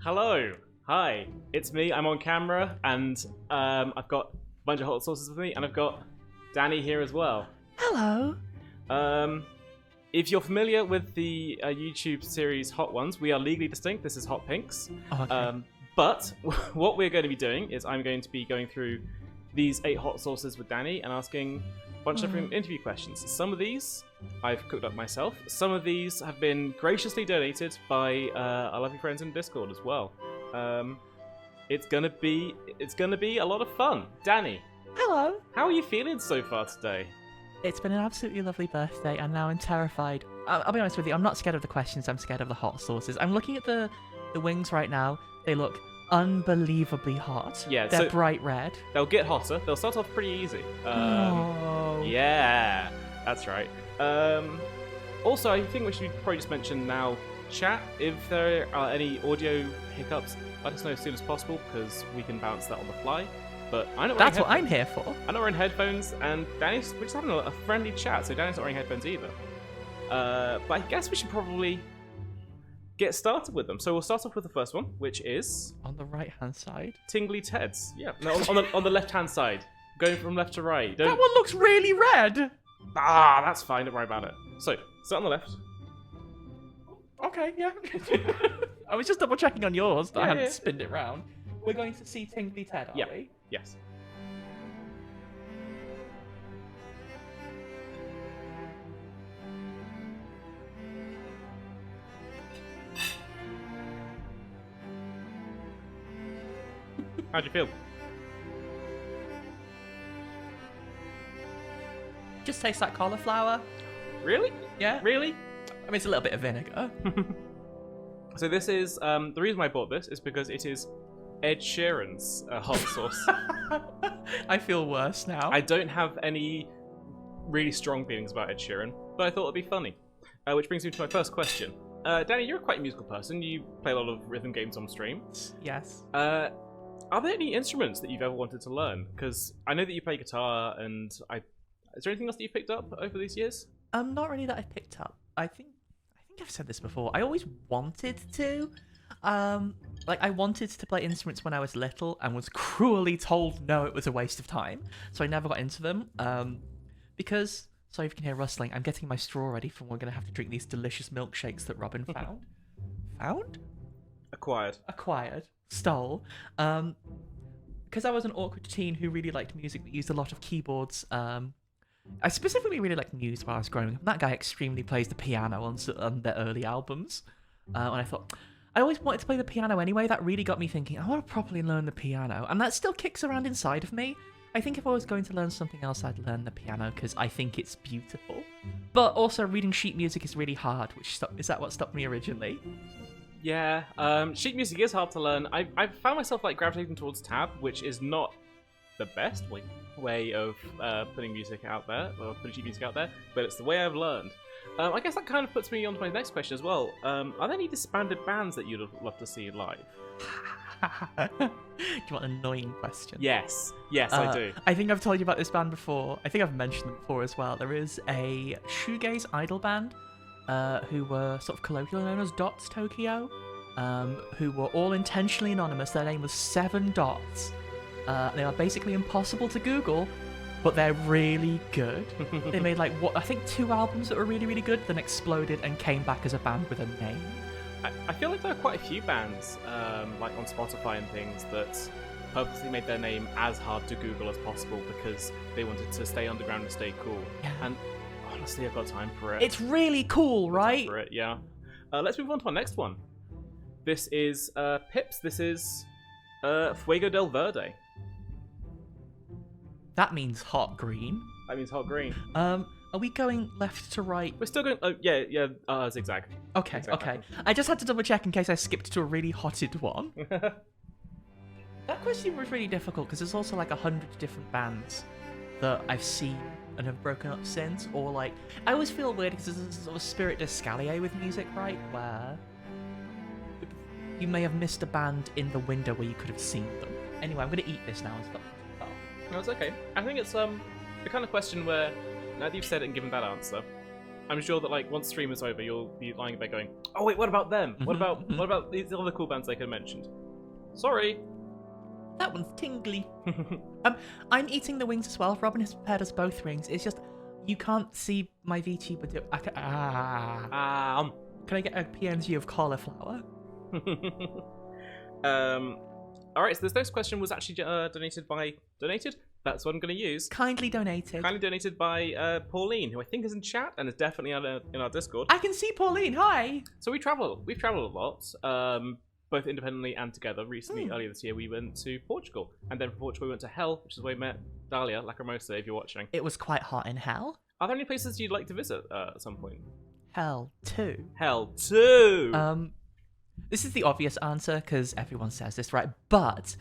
Hello. Hi. It's me. I'm on camera, and I've got a bunch of hot sauces with me, and I've got Danny here as well. Hello. Um, if you're familiar with the YouTube series Hot Ones, we are legally distinct. This is Hot Pinks. Oh, okay. But what we're going to be doing is I'm going to be going through these 8 hot sauces with Danny and asking a bunch of different interview questions. Some of these I've cooked up myself. Some of these have been graciously donated by our lovely friends in Discord as well. It's gonna be a lot of fun. Danny, Hello. how are you feeling so far today? It's been an absolutely lovely birthday, and now I'm terrified. I'll be honest with you, I'm not scared of the questions, I'm scared of the hot sauces. I'm looking at the wings right now. They look unbelievably hot. Yeah, They're so bright red. they'll get hotter. They'll start off pretty easy. Oh. Yeah, that's right. Also, I think we should probably just mention now, chat, if there are any audio hiccups, let us know as soon as possible, because we can bounce that on the fly. But I know That's what I'm here for. I know we're in headphones, and we're just having a friendly chat, so Danny's not wearing headphones either. But I guess we should probably get started with them. So we'll start off with the first one, which is On the right-hand side. Tingly Teds. Yeah, no, on the left-hand side, going from left to right. That one looks really red. That's fine. Don't worry about it. So, start on the left. Okay, yeah. I was just double checking on yours that I hadn't Yeah. spinned it round. We're going to see Tingly Ted, are we? Yes. How'd you feel? Just taste that cauliflower. Really? Yeah. Really? I mean, it's a little bit of vinegar. So this is the reason why I bought this is because it is Ed Sheeran's hot sauce. I feel worse now. I don't have any really strong feelings about Ed Sheeran, but I thought it'd be funny. Which brings me to my first question. Danny, you're quite a musical person. You play a lot of rhythm games on stream. Yes. Are there any instruments that you've ever wanted to learn? Because I know that you play guitar, and is there anything else that you've picked up over these years? Not really that I picked up. I think I've said this before. I always wanted to. I wanted to play instruments when I was little and was cruelly told no, it was a waste of time. So I never got into them. Because, sorry if you can hear rustling, I'm getting my straw ready for when we're going to have to drink these delicious milkshakes that Robin found. Found? Acquired. Stole. Because I was an awkward teen who really liked music that used a lot of keyboards. I specifically really liked Muse while I was growing up. That guy extremely plays the piano on their early albums. And I thought, I always wanted to play the piano anyway. That really got me thinking, I want to properly learn the piano. And that still kicks around inside of me. I think if I was going to learn something else, I'd learn the piano because I think it's beautiful. But also, reading sheet music is really hard, is that what stopped me originally? Yeah, sheet music is hard to learn. I've found myself gravitating towards tab, which is not the best way of putting music out there, or putting sheet music out there, but it's the way I've learned. I guess that kind of puts me on to my next question as well. Are there any disbanded bands that you'd love to see live? Do you want an annoying question? Yes, I do. I think I've told you about this band before. I think I've mentioned them before as well. There is a shoegaze idol band who were sort of colloquially known as Dots Tokyo, who were all intentionally anonymous. Their name was 7 Dots. They are basically impossible to Google, but they're really good. They made I think 2 albums that were really, really good, then exploded and came back as a band with a name. I feel like there are quite a few bands, on Spotify and things, that purposely made their name as hard to Google as possible because they wanted to stay underground and stay cool. Yeah. And honestly, I've got time for it. It's really cool, right? For it, yeah. Let's move on to our next one. This is Pips. This is Fuego del Verde. That means hot green. That means hot green. Are we going left to right? We're still going. Oh, yeah. Zigzag. Okay, Zigzag okay. backwards. I just had to double check in case I skipped to a really hotted one. That question was really difficult because there's also 100 different bands that I've seen and have broken up since, or I always feel weird because there's this sort of spirit d'escalier with music, right? Where you may have missed a band in the window where you could have seen them. Anyway, I'm going to eat this now and stop. No, it's okay. I think it's the kind of question where, now that you've said it and given that answer, I'm sure that like once stream is over, you'll be lying in bed going, "Oh wait, what about them? What about these other cool bands they could have mentioned?" Sorry. That one's tingly. I'm eating the wings as well. Robin has prepared us both rings. It's just you can't see my VTuber do. Can I get a PNG of cauliflower? All right. So this next question was actually donated. That's what I'm going to use. Kindly donated. Kindly donated by Pauline, who I think is in chat and is definitely in our Discord. I can see Pauline. Hi. So we've traveled a lot, both independently and together. Recently, earlier this year, we went to Portugal, and then from Portugal we went to Hell, which is where we met Dahlia Lacrimosa. If you're watching, it was quite hot in Hell. Are there any places you'd like to visit at some point? Hell 2. Hell 2. This is the obvious answer because everyone says this, right? But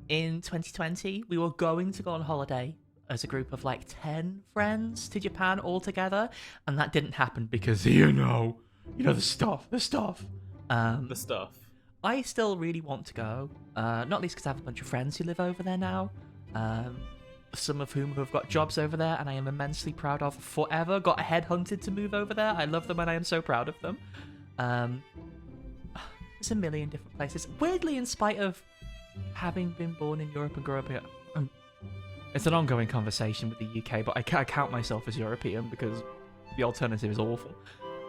in 2020, we were going to go on holiday as a group of like 10 friends to Japan all together, and that didn't happen because you know the stuff. The stuff. I still really want to go, not least because I have a bunch of friends who live over there now, some of whom have got jobs over there, and I am immensely proud of. Forever got headhunted to move over there. I love them and I am so proud of them. There's a million different places. Weirdly, in spite of having been born in Europe and grew up here, it's an ongoing conversation with the UK, but I count myself as European because the alternative is awful.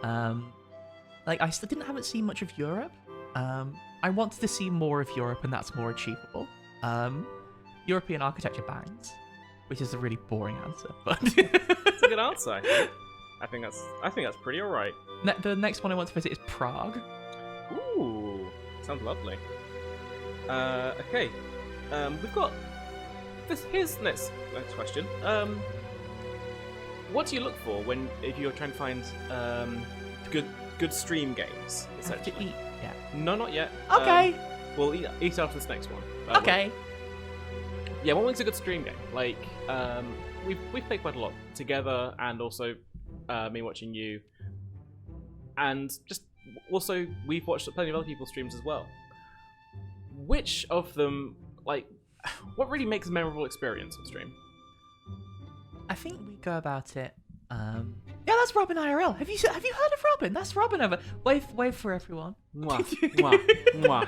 I still haven't seen much of Europe. I wanted to see more of Europe, and that's more achievable. European architecture bangs, which is a really boring answer, but it's a good answer. I think that's pretty alright. The next one I want to visit is Prague. Ooh, sounds lovely. Okay, we've got this. Here's the next question. What do you look for if you're trying to find good stream games? I have to eat. Yeah. No, not yet. Okay. We'll eat after this next one. Okay. Yeah, what makes a good stream game? Like, we've played quite a lot together, and also me watching you, and just also we've watched plenty of other people's streams as well. Which of them, what really makes a memorable experience on stream? I think we go about it. Yeah, that's Robin IRL. Have you heard of Robin? That's Robin over. Wave for everyone. Mwah, mwah,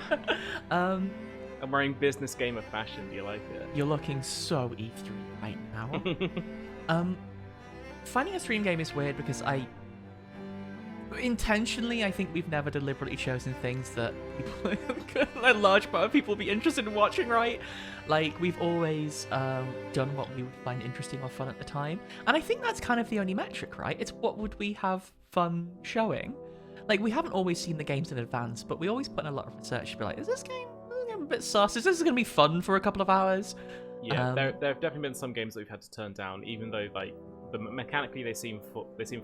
mwah. I'm wearing business gamer fashion. Do you like it? You're looking so E3 right now. Finding a stream game is weird because I think we've never deliberately chosen things that a large part of people will be interested in watching, right? Like, we've always done what we would find interesting or fun at the time. And I think that's kind of the only metric, right? It's what would we have fun showing? Like, we haven't always seen the games in advance, but we always put in a lot of research to be like, is this game a bit sus? Is this going to be fun for a couple of hours? Yeah, there have definitely been some games that we've had to turn down, even though mechanically they seem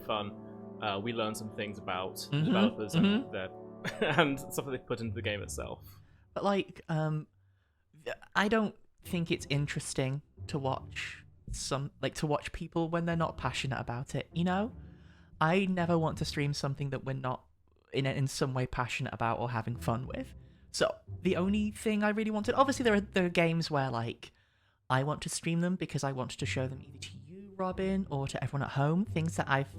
fun. We learned some things about developers and stuff that they've put into the game itself. But I don't think it's interesting to watch people when they're not passionate about it. You know, I never want to stream something that we're not in some way passionate about or having fun with. So the only thing I really wanted, obviously there are games where I want to stream them because I want to show them either to you, Robin, or to everyone at home, things that I've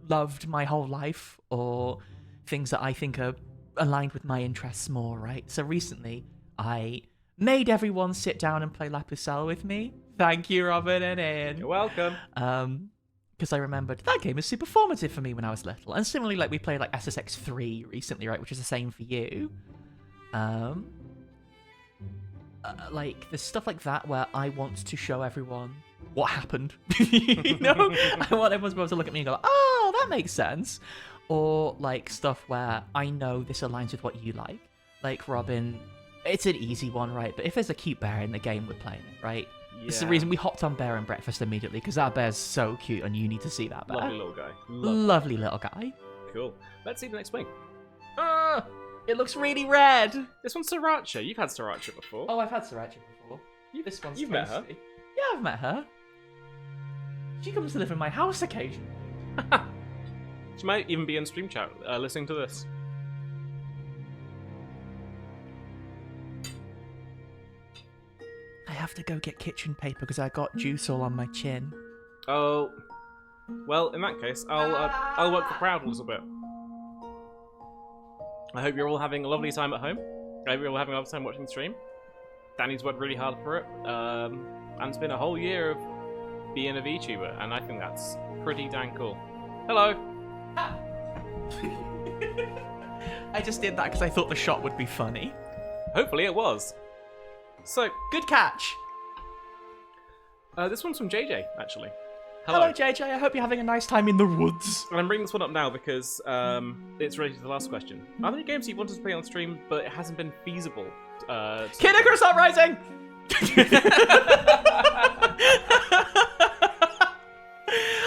loved my whole life, or things that I think are aligned with my interests more, right? So recently, I made everyone sit down and play La Pucelle with me. Thank you, Robin and Ian. You're welcome. Because I remembered that game is super formative for me when I was little. And similarly, we played SSX 3 recently, right? Which is the same for you. There's stuff like that where I want to show everyone what happened. You know, I want everyone to be able to look at me and go, "Oh, that makes sense." Or stuff where I know this aligns with what you like. Like Robin, it's an easy one, right? But if there's a cute bear in the game, we're playing it, right? Yeah. This is the reason we hopped on Bear and Breakfast immediately, because that bear's so cute and you need to see that bear. Lovely little guy. Lovely little guy. Cool. Let's see the next wing. It looks really red. This one's Sriracha. You've had Sriracha before. Oh, I've had Sriracha before. This one's You've tasty. met her? Yeah, I've met her. She comes to live in my house occasionally. She might even be in stream chat listening to this. I have to go get kitchen paper because I got juice all on my chin. Oh. Well, in that case, I'll work the crowd a little bit. I hope you're all having a lovely time at home. I hope you're all having a lovely time watching the stream. Danny's worked really hard for it, and it's been a whole year of being a VTuber, and I think that's pretty dang cool. Hello. I just did that because I thought the shot would be funny. Hopefully it was. So, good catch. This one's from JJ, actually. Hello, JJ. I hope you're having a nice time in the woods. And I'm bringing this one up now because it's related to the last question. Are there any games you wanted to play on stream, but it hasn't been feasible? Kid Icarus Uprising!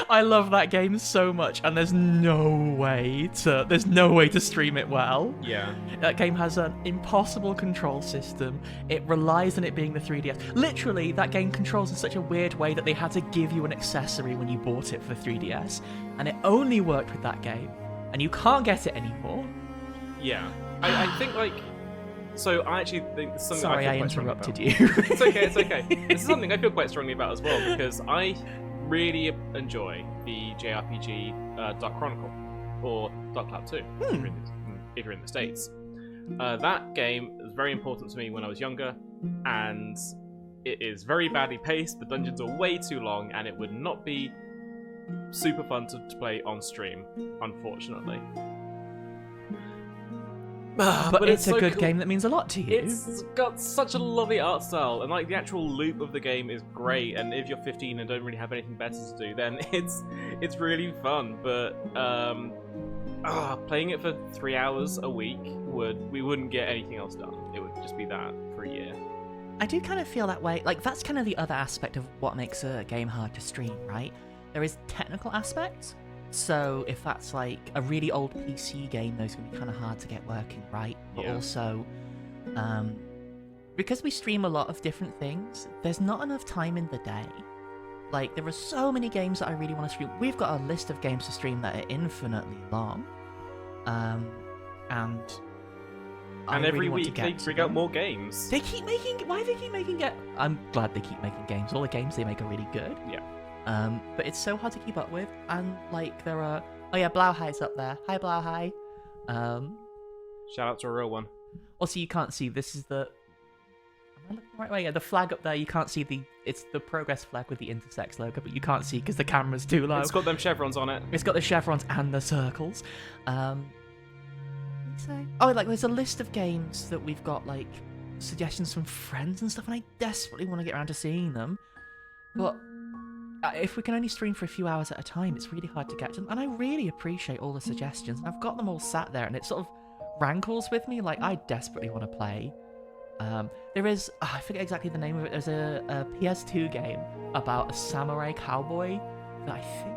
I love that game so much, and there's no way to stream it well. Yeah. That game has an impossible control system. It relies on it being the 3DS. Literally, that game controls in such a weird way that they had to give you an accessory when you bought it for the 3DS, and it only worked with that game, and you can't get it anymore. Yeah. I think, like... So, I actually think this is something Sorry, I I feel quite interrupted you. It's okay, it's okay. This is something I feel quite strongly about as well, because I really enjoy the JRPG Dark Chronicle, or Dark Cloud 2, if you're in the States. That game was very important to me when I was younger, and it is very badly paced, the dungeons are way too long, and it would not be super fun to play on stream, unfortunately. But it's a so good cool. game that means a lot to you. It's got such a lovely art style, and like the actual loop of the game is great. And if you're 15 and don't really have anything better to do, then it's really fun. But playing it for 3 hours a week we wouldn't get anything else done. It would just be that for a year. I do kind of feel that way. Like, that's kind of the other aspect of what makes a game hard to stream, right? There is technical aspects. So if that's like a really old PC game, those can be kind of hard to get working, right? But also, because we stream a lot of different things, there's not enough time in the day. Like, there are so many games that I really want to stream. We've got a list of games to stream that are infinitely long. And every week they bring out more games. They keep making... Why do they keep making... I'm glad they keep making games. All the games they make are really good. Yeah. But it's so hard to keep up with, and like there are... Oh yeah, Blauhai's up there. Hi, Blauhai. Shout out to a real one. Also, you can't see, this is the... Am I looking the right way? Yeah, the flag up there, you can't see the... It's the progress flag with the intersex logo, but you can't see because the camera's too low. It's got them chevrons on it. It's got the chevrons and the circles. Oh, like there's a list of games that we've got, like, suggestions from friends and stuff, and I desperately want to get around to seeing them. But... if we can only stream for a few hours at a time, it's really hard to get to them. And I really appreciate all the suggestions. And I've got them all sat there, and it sort of rankles with me. Like, I desperately want to play. There is... I forget exactly the name of it. There's a PS2 game about a samurai cowboy that I think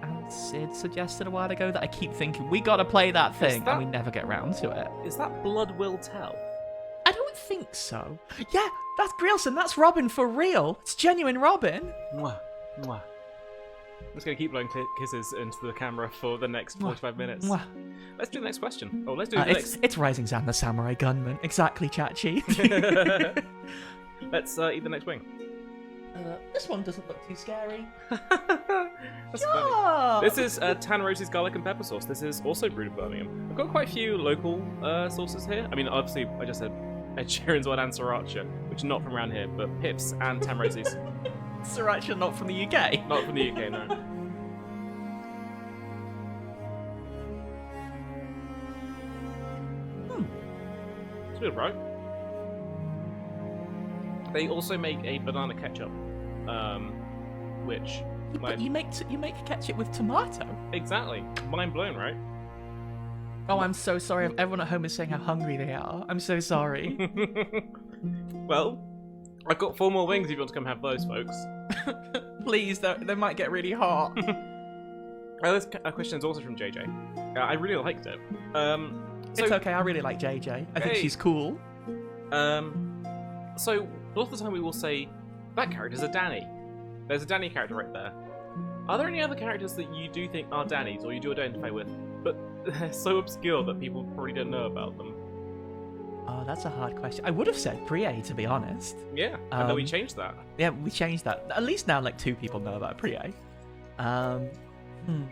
Alex and Sid suggested a while ago that I keep thinking, we gotta play that thing, and we never get around to it. Is that Blood Will Tell? I don't think so. Yeah, that's Grilson. That's Robin for real. It's genuine Robin. Mwah, mwah. I'm just going to keep blowing kisses into the camera for the next 45 minutes. Mwah. Let's do the next question. Oh, let's do the next... It's Rising Zan, the Samurai Gunman. Exactly, Chachi. Let's eat the next wing. This one doesn't look too scary. That's funny. This is Tan Rose's garlic and pepper sauce. This is also brewed in Birmingham. I've got quite a few local sauces here. I mean, obviously, I just said Ed Sheeran's one and Sriracha, which are not from around here, but Pips and Tan Rose's. Sriracha not from the UK? Not from the UK, no. It's good, right? They also make a banana ketchup, which... But you make ketchup with tomato? Exactly. Mind blown, right? Oh, I'm so sorry. Everyone at home is saying how hungry they are. I'm so sorry. Well, I've got 4 more wings if you want to come have those, folks. Please, they might get really hot. This question is also from JJ. I really liked it. It's okay, I really like JJ. I think she's cool. So, a lot of the time we will say, that character's a Dani. There's a Dani character right there. Are there any other characters that you do think are Danis, or you do identify with, but they're so obscure that people probably don't know about them? Oh, that's a hard question. I would have said Prie, to be honest. Yeah, and then we changed that. Yeah, we changed that. At least now, like, 2 people know about Prie. Um, hmm.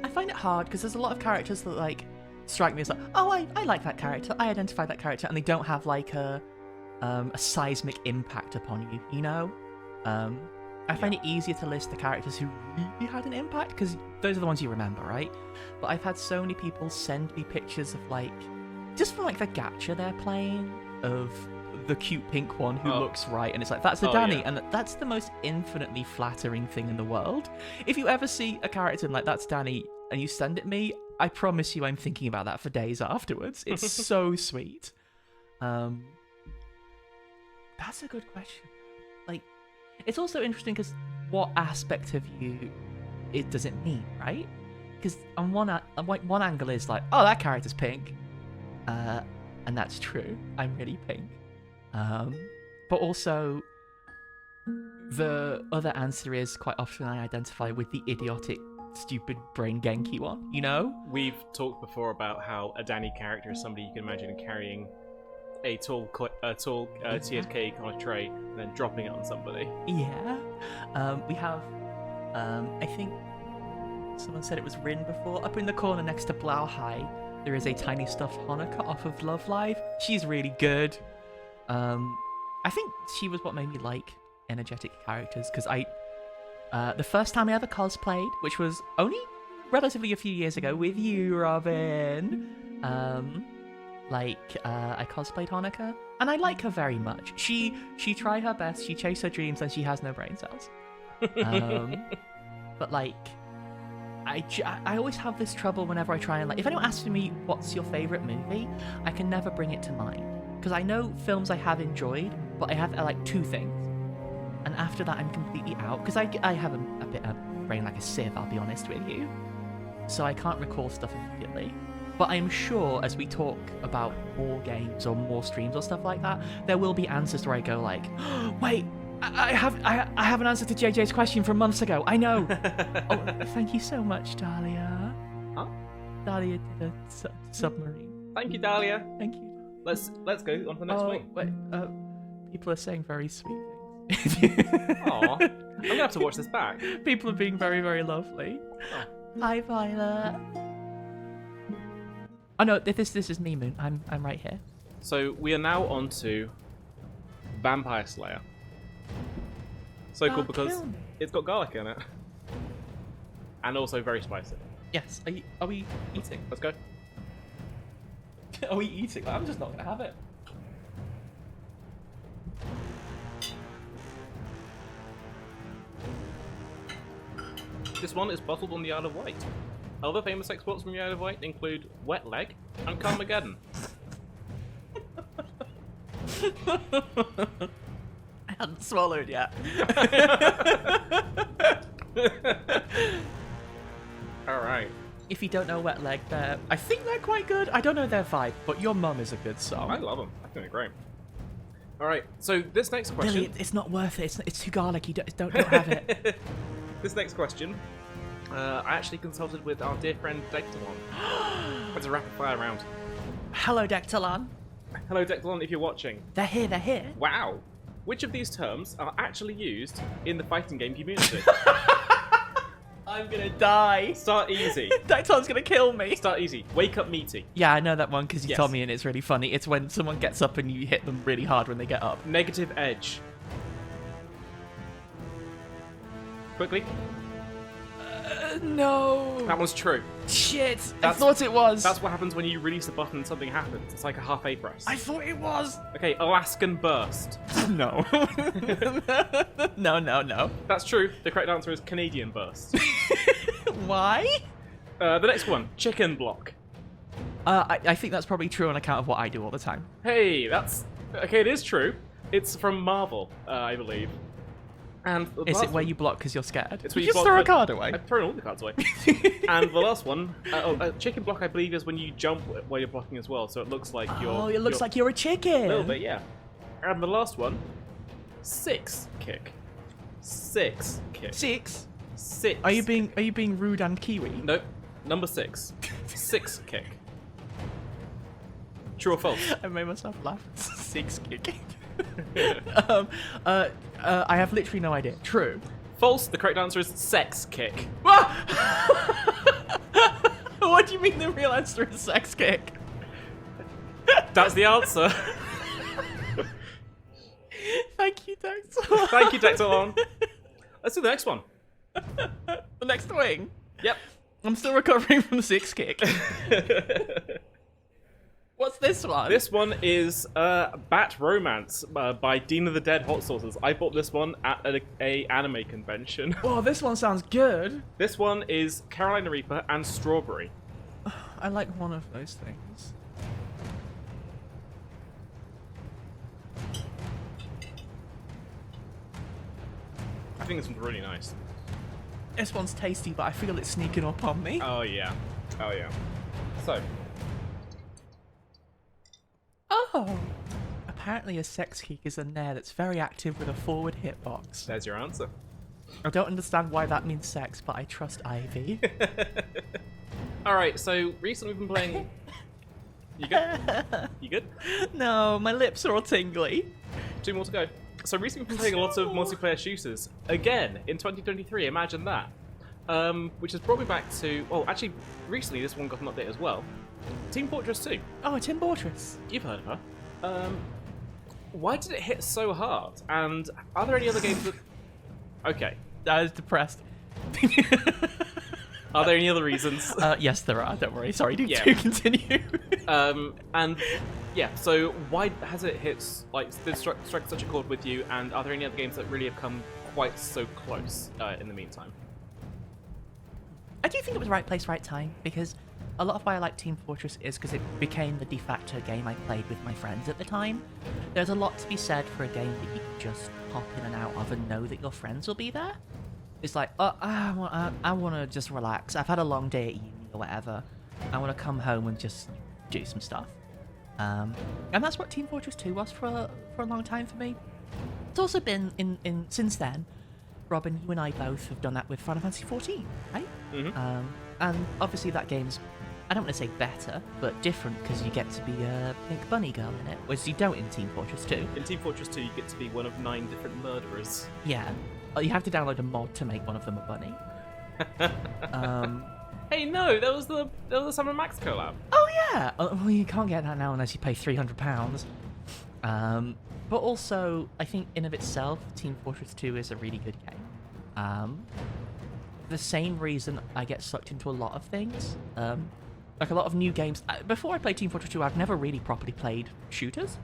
I find it hard because there's a lot of characters that like strike me as like, oh, I like that character, I identify that character, and they don't have like a seismic impact upon you, you know? I find it easier to list the characters who really had an impact because those are the ones you remember, right? But I've had so many people send me pictures of like, just from like the gacha they're playing, of the cute pink one who looks right, and it's like, that's a Dani, and that's the most infinitely flattering thing in the world. If you ever see a character and like, that's Dani, and you send it me, I promise you I'm thinking about that for days afterwards. It's so sweet. That's a good question. Like, it's also interesting because what aspect of you does it mean, right? Because on one angle is like, oh, that character's pink, and that's true. I'm really pink. But also, the other answer is quite often I identify with the idiotic, stupid brain Genki one. You know? We've talked before about how a Dani character is somebody you can imagine carrying a tall tiered cake on a tray and then dropping it on somebody. Yeah. We have, I think someone said it was Rin before. Up in the corner next to Blauhai, there is a tiny stuffed Honoka off of Love Live. She's really good. I think she was what made me like energetic characters, because the first time I ever cosplayed, which was only relatively a few years ago with you, Robin, I cosplayed Honoka, and I like her very much. She tried her best, she chased her dreams, and she has no brain cells. But like, I always have this trouble whenever I try and like, if anyone asks me what's your favorite movie, I can never bring it to mind, because I know films I have enjoyed, but I have like two things, and after that I'm completely out, because I have a bit of brain like a sieve, I'll be honest with you, so I can't recall stuff immediately. But I'm sure as we talk about more games or more streams or stuff like that, there will be answers where I go like, oh, wait, I have an answer to JJ's question from months ago. I know. Oh, thank you so much, Dahlia. Huh? Dahlia did a submarine. Thank you, Dahlia. Thank you. Let's go on to the next one. Wait, people are saying very sweet things. Aw, I'm gonna have to watch this back. People are being very, very lovely. Oh. Hi, Violet. Oh no, this is me, Moon. I'm right here. So we are now on to Vampire Slayer. So cool because it's got garlic in it, and also very spicy. Yes. Are we eating? Let's go. Are we eating? I'm just not gonna have it. This one is bottled on the Isle of Wight. Other famous exports from the Isle of Wight include Wet Leg and Carmageddon. I hadn't swallowed yet. Alright. If you don't know Wet Leg, I think they're quite good. I don't know their vibe, but Your Mum is a good song. I love them. I think they're great. Alright, so this next question... Billy, it's not worth it. It's too garlicky. Don't have it. This next question, I actually consulted with our dear friend Dectalon. It's a rapid fire round. Hello, Dectalon. Hello, Dectalon, if you're watching. They're here. Wow. Which of these terms are actually used in the fighting game community? I'm gonna die. Start easy. Dectalon's gonna kill me. Start easy. Wake up meaty. Yeah, I know that one because you Yes. told me and it's really funny. It's when someone gets up and you hit them really hard when they get up. Negative edge. Quickly. No. That one's true. Shit. I thought it was. That's what happens when you release a button and something happens. It's like a half A press. I thought it was. Okay, Alaskan burst. No. No. That's true. The correct answer is Canadian burst. Why? The next one, chicken block. I think that's probably true on account of what I do all the time. Hey, that's... Okay, it is true. It's from Marvel, I believe. And Is it where you block because you're scared? It's where you you just block throw a when- card away. I've thrown all the cards away. And the last one, chicken block, I believe, is when you jump while you're blocking as well, so it looks like you're... Oh, it looks like you're a chicken. A little bit, yeah. And the last one, six kick. Six kick. 6. 6. Are you being rude and Kiwi? Nope. Number 6. 6 kick. True or false? I made myself laugh. 6 kicking. I have literally no idea. True. False. The correct answer is sex kick. What? What do you mean the real answer is sex kick? That's the answer. Thank you, Dexter. Thank you, Dexter. Let's do the next one. The next wing. Yep. I'm still recovering from sex kick. What's this one? This one is Bat Romance by Dean of the Dead Hot Sauces. I bought this one at a anime convention. Oh, this one sounds good. This one is Carolina Reaper and Strawberry. I like one of those things. I think this one's really nice. This one's tasty, but I feel it's sneaking up on me. Oh yeah. Oh yeah. So. Oh. Apparently a sex kick is a nair that's very active with a forward hitbox. There's your answer. I don't understand why that means sex, but I trust Ivy. Alright, so recently we've been playing... You good? You good? No, my lips are all tingly. 2 more to go. So recently we've been playing a lot of multiplayer shooters. Again, in 2023, imagine that. Which has brought me back to... Well, actually, recently this one got an update as well. Team Fortress 2. Oh, Team Fortress. You've heard of her. Why did it hit so hard? And are there any other games that... Okay. I was depressed. Are there any other reasons? Yes, there are. Don't worry. Sorry, do continue. And yeah, so why has it hit, like, did strike such a chord with you? And are there any other games that really have come quite so close in the meantime? I do think it was right place, right time, because a lot of why I like Team Fortress is because it became the de facto game I played with my friends at the time. There's a lot to be said for a game that you can just pop in and out of and know that your friends will be there. It's like, oh, I want to just relax. I've had a long day at uni or whatever. I want to come home and just do some stuff. And that's what Team Fortress 2 was for a long time for me. It's also been in since then. Robin, you and I both have done that with Final Fantasy 14, right? Mm-hmm. And obviously that game's, I don't want to say better, but different because you get to be a pink bunny girl in it, whereas you don't in Team Fortress 2. In Team Fortress 2, you get to be one of 9 different murderers. Yeah. You have to download a mod to make one of them a bunny. Hey, no, that was the Summer Max collab. Oh yeah. Well, you can't get that now unless you pay £300. But also, I think in of itself, Team Fortress 2 is a really good game. The same reason I get sucked into a lot of things. Like a lot of new games. Before I played Team Fortress 2, I've never really properly played shooters.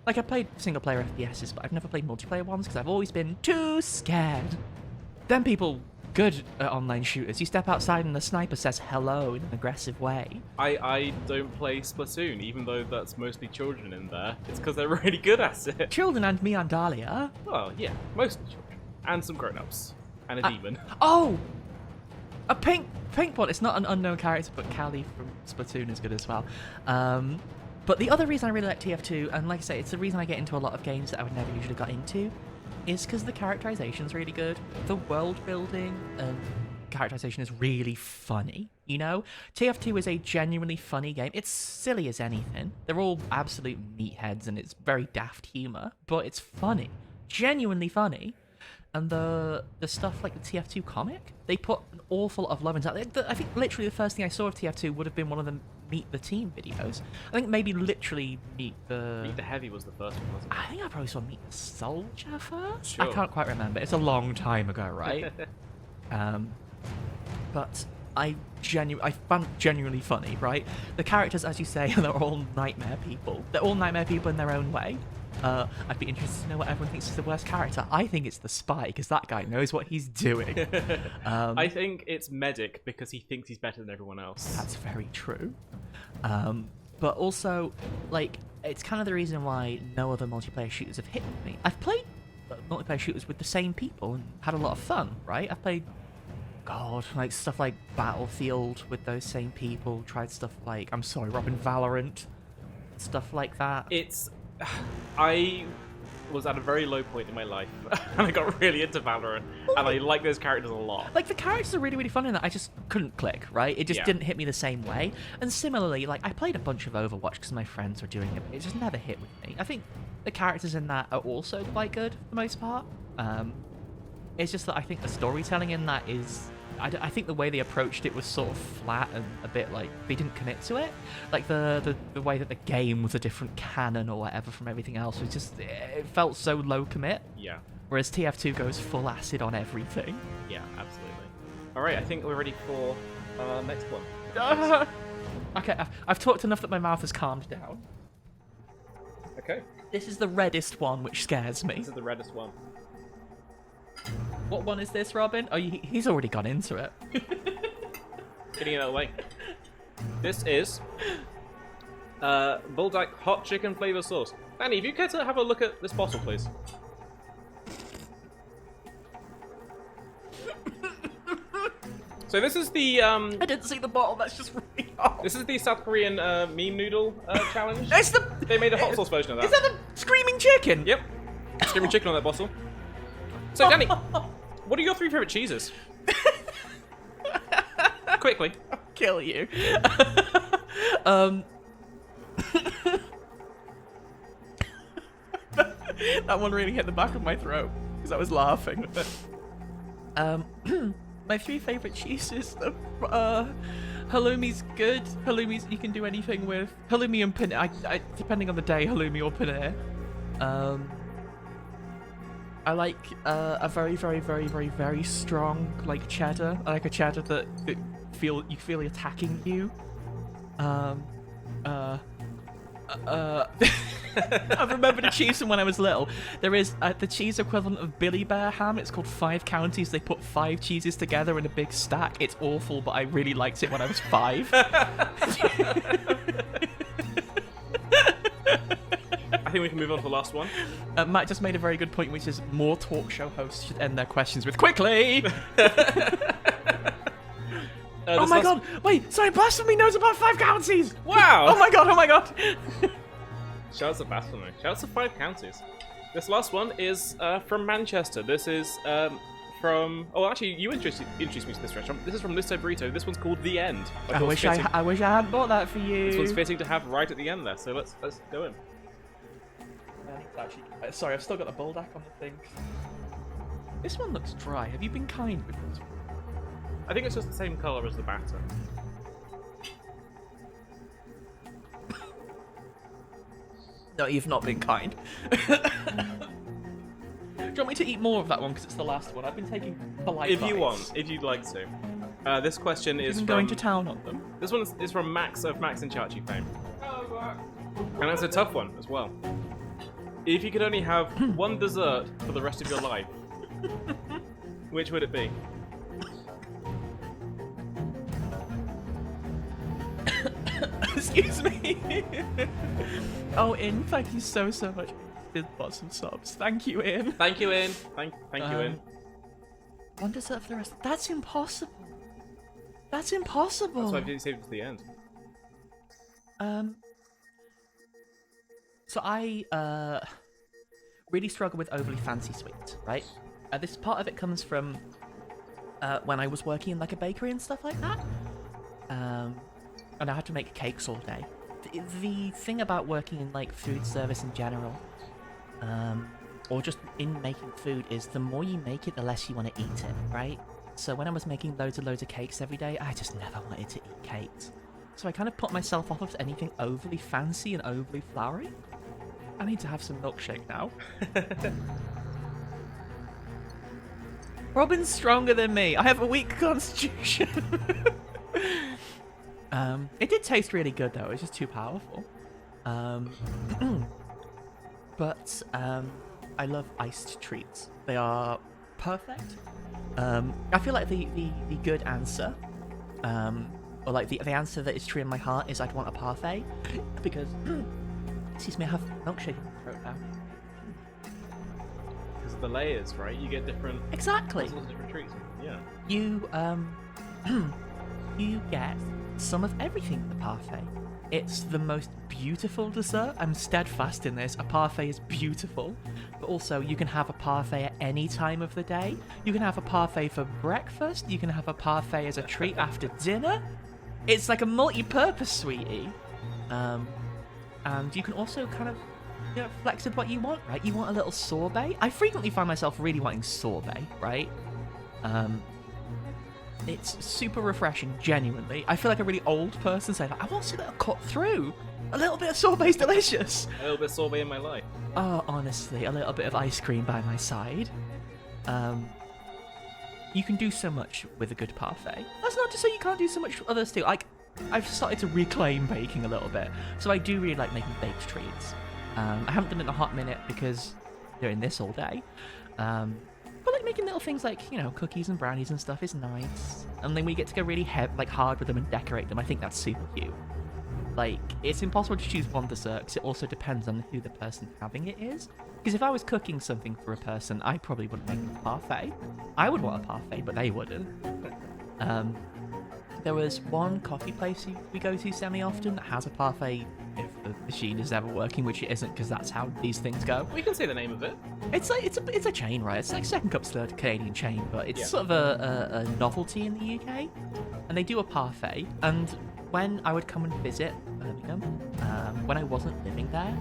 Like, I played single-player FPSs, but I've never played multiplayer ones because I've always been too scared. Then people good at online shooters. You step outside and the sniper says hello in an aggressive way. I don't play Splatoon, even though that's mostly children in there. It's because they're really good at it. Children and me and Dahlia. Well, yeah, mostly children. And some grown-ups. And a demon. Oh! A pink one. It's not an unknown character, but Callie from Splatoon is good as well. But the other reason I really like TF2, and like I say, it's the reason I get into a lot of games that I would never usually got into, is because the characterization's really good. The world building and characterization is really funny, you know? TF2 is a genuinely funny game. It's silly as anything. They're all absolute meatheads and it's very daft humor, but it's funny. Genuinely funny. And the stuff like the TF2 comic, they put an awful lot of love into that. I think literally the first thing I saw of TF2 would have been one of the Meet the Team videos. I think maybe literally Meet the Heavy was the first one, wasn't it? I think I probably saw Meet the Soldier first. Sure. I can't quite remember. It's a long time ago, right? But I found it genuinely funny, right? The characters, as you say, they're all nightmare people. They're all nightmare people in their own way. I'd be interested to know what everyone thinks is the worst character. I think it's the Spy, because that guy knows what he's doing. I think it's Medic, because he thinks he's better than everyone else. That's very true. But also, like, it's kind of the reason why no other multiplayer shooters have hit me. I've played multiplayer shooters with the same people and had a lot of fun, right? I've played, like stuff like Battlefield with those same people, tried stuff like, I'm sorry, Robin, Valorant, stuff like that. I was at a very low point in my life, and I got really into Valorant, and I like those characters a lot. Like, the characters are really, really fun in that. I just couldn't click, right? It just didn't hit me the same way. And similarly, like, I played a bunch of Overwatch because my friends were doing it, but it just never hit with me. I think the characters in that are also quite good, for the most part. It's just that I think the storytelling in that is... I think the way they approached it was sort of flat and a bit like they didn't commit to it. Like the way that the game was a different canon or whatever from everything else was just... It felt so low commit. Yeah. Whereas TF2 goes full acid on everything. Yeah, absolutely. All right, I think we're ready for our next one. Okay, I've talked enough that my mouth has calmed down. Okay. This is the reddest one, which scares me. This is the reddest one. What one is this, Robin? Oh, he's already gone into it. Getting it out of the way. This is Bulldog hot chicken flavor sauce. Dani, if you care to have a look at this bottle, please. So this is the I didn't see the bottle. That's just really hot. This is the South Korean meme noodle challenge. It's the. They made a hot sauce version of that. Is that the screaming chicken? Yep. Screaming chicken on that bottle. So Dani, what are your 3 favorite cheeses? Quickly. I'll kill you. That one really hit the back of my throat because I was laughing. My 3 favorite cheeses. Halloumi's good. Halloumi's you can do anything with. Halloumi and paneer. I depending on the day, halloumi or paneer. I like a very, very, very, very, very strong like cheddar. I like a cheddar that you feel attacking you. I've remembered a cheese from when I was little. There is the cheese equivalent of Billy Bear ham. It's called 5 Counties. They put 5 cheeses together in a big stack. It's awful, but I really liked it when I was 5. I think we can move on to the last one. Matt just made a very good point, which is more talk show hosts should end their questions with "quickly." Oh my god! Wait, sorry, Blasphemy knows about 5 Counties. Wow! Oh my god! Oh my god! Shout out to Blasphemy. Shout out to 5 Counties. This last one is from Manchester. This is from... Oh, actually, you introduced me to this restaurant. This is from Listo Burrito. This one's called The End. I wish I hadn't bought that for you. This one's fitting to have right at the end there, so let's go in. Actually, sorry, I've still got the bulldog on the thing. This one looks dry. Have you been kind with this one? I think it's just the same colour as the batter. No, you've not been kind. Do you want me to eat more of that one because it's the last one? I've been taking polite If you bites. want, if you'd like to. This question is from... going to town on them. This one is from Max of Max and Chachi fame. And that's a tough one as well. If you could only have one dessert for the rest of your life, which would it be? Excuse me. Oh, In, thank you so much. Did lots of subs. Thank you, In. Thank you, In. Thank you, In. One dessert for the rest. That's impossible. That's impossible. That's why I saved it to the end. So I really struggle with overly fancy sweets, right? This part of it comes from when I was working in like a bakery and stuff like that. And I had to make cakes all day. The thing about working in like food service in general, or just in making food, is the more you make it, the less you want to eat it, right? So when I was making loads of cakes every day, I just never wanted to eat cakes. So I kind of put myself off of anything overly fancy and overly flowery. I need to have some milkshake now. Robin's stronger than me. I have a weak constitution. It did taste really good though. It's just too powerful. But I love iced treats. They are perfect. I feel like the good answer, or like the answer that is true in my heart, is I'd want a parfait, because excuse me, I have milkshake in my throat now. Because of the layers, right? You get different... Exactly. Lots of different treats. Yeah. You you get some of everything in the parfait. It's the most beautiful dessert. I'm steadfast in this. A parfait is beautiful. But also, you can have a parfait at any time of the day. You can have a parfait for breakfast. You can have a parfait as a treat after dinner. It's like a multi-purpose sweetie. And you can also kind of flex with what you want, right? You want a little sorbet. I frequently find myself really wanting sorbet, right? It's super refreshing, genuinely. I feel like a really old person saying, like, I want something to cut through. A little bit of sorbet's delicious. A little bit of sorbet in my life. Oh, honestly, a little bit of ice cream by my side. You can do so much with a good parfait. That's not to say you can't do so much with others too. Like, I've started to reclaim baking a little bit, so I do really like making baked treats. I haven't done it in a hot minute because doing this all day. But like making little things like, cookies and brownies and stuff is nice. And then we get to go really hard with them and decorate them. I think that's super cute. Like, it's impossible to choose one dessert because it also depends on who the person having it is. Because if I was cooking something for a person, I probably wouldn't make a parfait. I would want a parfait, but they wouldn't. There was one coffee place we go to semi-often that has a parfait if the machine is ever working, which it isn't because that's how these things go. We can say the name of it. It's a chain, right? It's like Second Cup's third Canadian chain, but it's sort of a novelty in the UK. And they do a parfait, and when I would come and visit Birmingham, when I wasn't living there,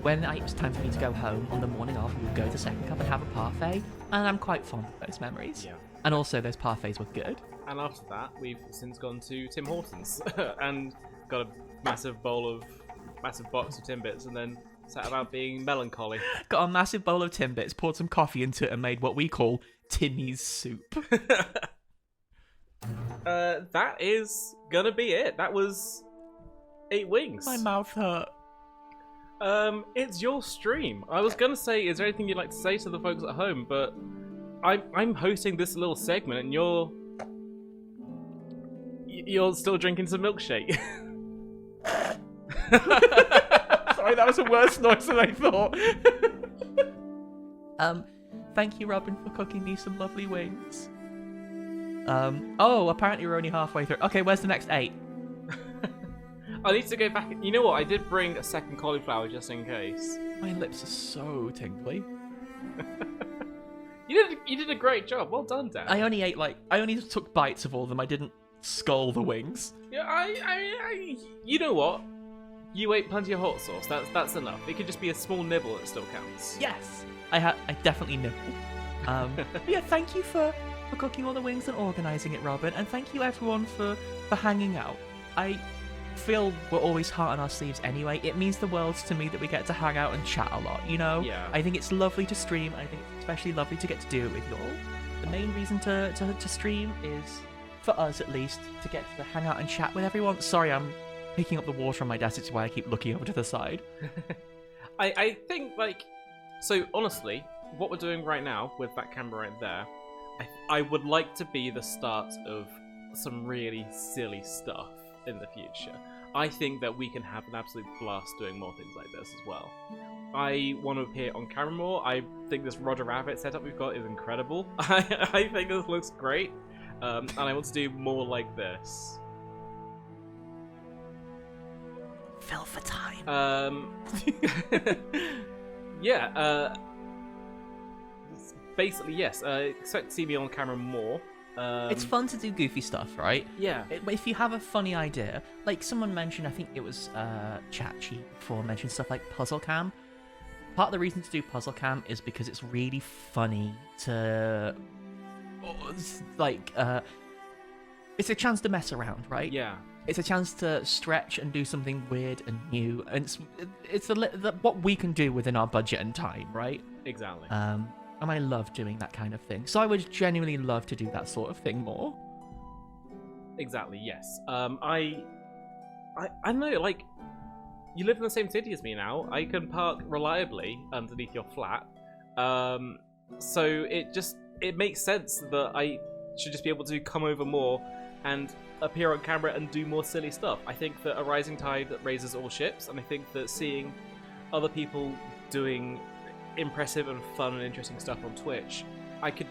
when it was time for me to go home on the morning of, we would go to Second Cup and have a parfait, and I'm quite fond of those memories. Yeah. And also, those parfaits were good. And after that, we've since gone to Tim Hortons and got a massive box of Timbits, and then sat about being melancholy. Got a massive bowl of Timbits, poured some coffee into it, and made what we call Timmy's soup. That is gonna be it. That was 8 wings. My mouth hurt. It's your stream. I was gonna say, is there anything you'd like to say to the folks at home? But I'm hosting this little segment, and you're still drinking some milkshake. Sorry, that was a worse noise than I thought. Thank you, Robin, for cooking me some lovely wings. Apparently we're only halfway through. Okay, where's the next 8? I need to go back. You know what? I did bring a second cauliflower just in case. My lips are so tingly. You did a great job. Well done, Dan. I only took bites of all of them. I didn't skull the wings. Yeah, you know what? You ate plenty of hot sauce. That's enough. It could just be a small nibble that still counts. Yes, I definitely nibbled. Yeah, thank you for cooking all the wings and organising it, Robin, and thank you everyone for hanging out. I feel we're always heart on our sleeves anyway. It means the world to me that we get to hang out and chat a lot, Yeah. I think it's lovely to stream. I think it's especially lovely to get to do it with you all. The main reason to stream is, for us at least, to get to hang out and chat with everyone. Sorry, I'm picking up the water on my desk, which is why I keep looking over to the side. I think, so honestly, what we're doing right now with that camera right there, I would like to be the start of some really silly stuff in the future. I think that we can have an absolute blast doing more things like this as well. I want to appear on camera more. I think this Roger Rabbit setup we've got is incredible. I think this looks great, and I want to do more like this. Fill for time. Yeah. Basically, yes. Expect to see me on camera more. It's fun to do goofy stuff, right? Yeah. If you have a funny idea, like someone mentioned, I think it was Chachi before, mentioned stuff like Puzzle Cam. Part of the reason to do Puzzle Cam is because it's really funny to, it's a chance to mess around, right? Yeah. It's a chance to stretch and do something weird and new, and it's what we can do within our budget and time, right? Exactly. And I love doing that kind of thing. So I would genuinely love to do that sort of thing more. Exactly, yes. I know, you live in the same city as me now. I can park reliably underneath your flat. So it makes sense that I should just be able to come over more and appear on camera and do more silly stuff. I think that a rising tide raises all ships, and I think that seeing other people doing impressive and fun and interesting stuff on Twitch, I could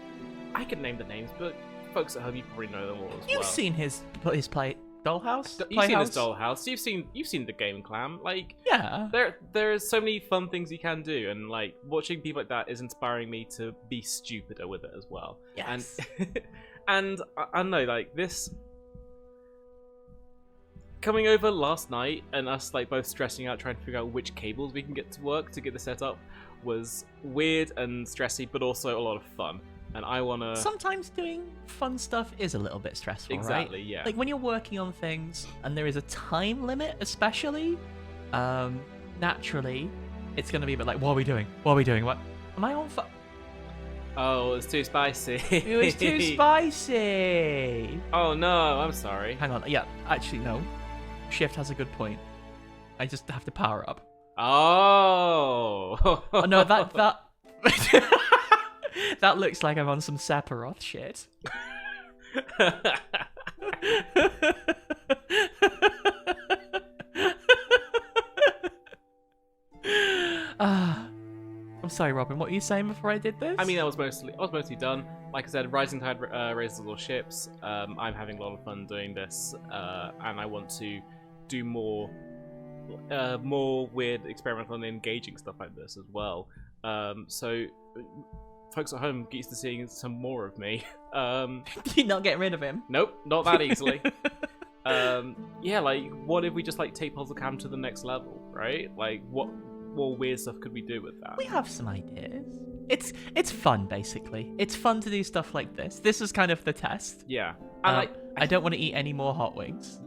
name the names, but folks at home, you probably know them all as well. You've seen his play Dollhouse. You've seen his Dollhouse. You've seen the Game Clam. Yeah. There are so many fun things you can do, and watching people like that is inspiring me to be stupider with it as well. Yes. And I know this. coming over last night and us like both stressing out trying to figure out which cables we can get to work to get the setup was weird and stressy, but also a lot of fun. And I wanna. Sometimes doing fun stuff is a little bit stressful, Exactly, right? yeah. Like when you're working on things and there is a time limit, especially, naturally, it's gonna be a bit like, what are we doing? What are we doing? What? Am I on fire? Oh, it's too spicy. It was too spicy. Oh no, I'm sorry. Hang on. Yeah, actually, no. Shift has a good point. I just have to power up. Oh. Oh no, that that looks like I'm on some Sephiroth shit. I'm sorry, Robin. What were you saying before I did this? I mean, I was mostly done. Like I said, rising tide raises all ships. I'm having a lot of fun doing this, and I want to do more weird, experimental, and engaging stuff like this as well. So, folks at home get used to seeing some more of me. You're not getting rid of him. Nope, not that easily. Yeah, like, what if we just like take Puzzle Cam to the next level, right? Like, what more weird stuff could we do with that? We have some ideas. It's fun, basically. It's fun to do stuff like this. This is kind of the test. Yeah, and I don't want to eat any more hot wings.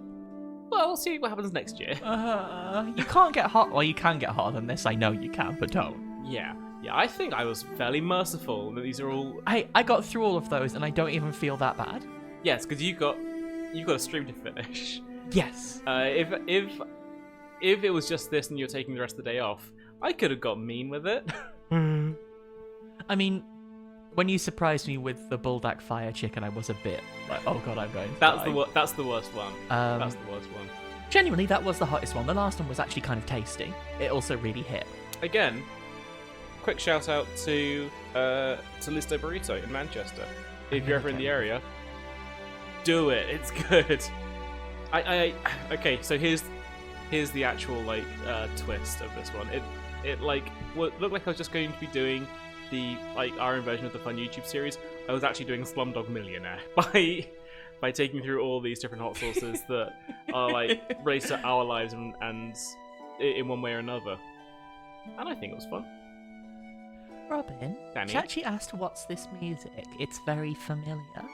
Well, we'll see what happens next year. You can't get hot. Well, you can get hotter than this. I know you can, but don't. Yeah, I think I was fairly merciful. These are all. I got through all of those, and I don't even feel that bad. Yes, because you got a stream to finish. Yes. If it was just this and you're taking the rest of the day off, I could have got mean with it. I mean, when you surprised me with the Buldak fire chicken, I was a bit like, oh god, I'm going to die. That's the worst one. That's the worst one. Genuinely, that was the hottest one. The last one was actually kind of tasty. It also really hit. Again, quick shout out to Listo Burrito in Manchester. If you're ever in the area, do it. It's good. Okay, so here's the actual like twist of this one. It like looked like I was just going to be doing our own version of the fun YouTube series. I was actually doing Slumdog Millionaire by taking through all these different hot sauces that are like related to our lives and in one way or another. And I think it was fun. Robin, Dani? she actually asked, "What's this music? It's very familiar."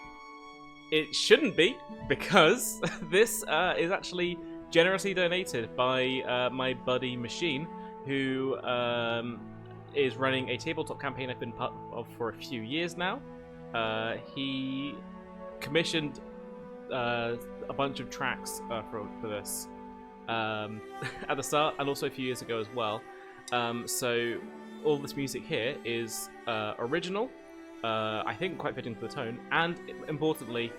It shouldn't be, because this is actually generously donated by my buddy Machine, who is running a tabletop campaign I've been part of for a few years now. He commissioned a bunch of tracks for this at the start, and also a few years ago as well. So all this music here is original, I think quite fitting to the tone, and importantly,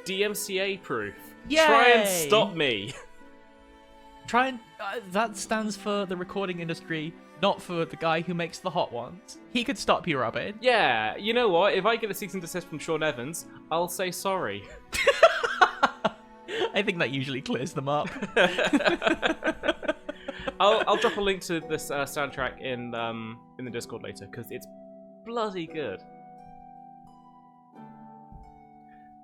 DMCA proof. Yay! Try and stop me. That stands for the recording industry, not for the guy who makes the hot ones. He could stop you, Robin. Yeah, you know what? If I get a cease and desist from Sean Evans, I'll say sorry. I think that usually clears them up. I'll drop a link to this soundtrack in the Discord later, because it's bloody good.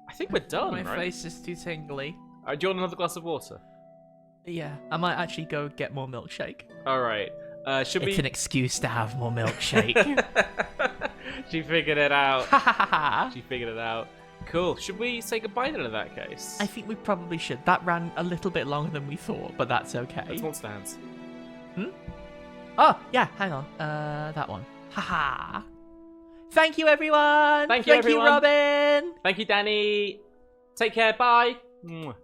I think we're done, My right? face is too tingly. Do you want another glass of water? Yeah, I might actually go get more milkshake. All right. Should It's we? an excuse to have more milkshake. She figured it out. I She figured it out. Cool. Should we say goodbye then in that case? think we probably should. That ran a little bit longer than we thought, but that's okay. Let's Monster Hands. Oh, yeah, hang on. That one. Haha. Thank you, everyone. Thank you, everyone. Robin. Thank you, Dani. Take care. Bye. Mwah.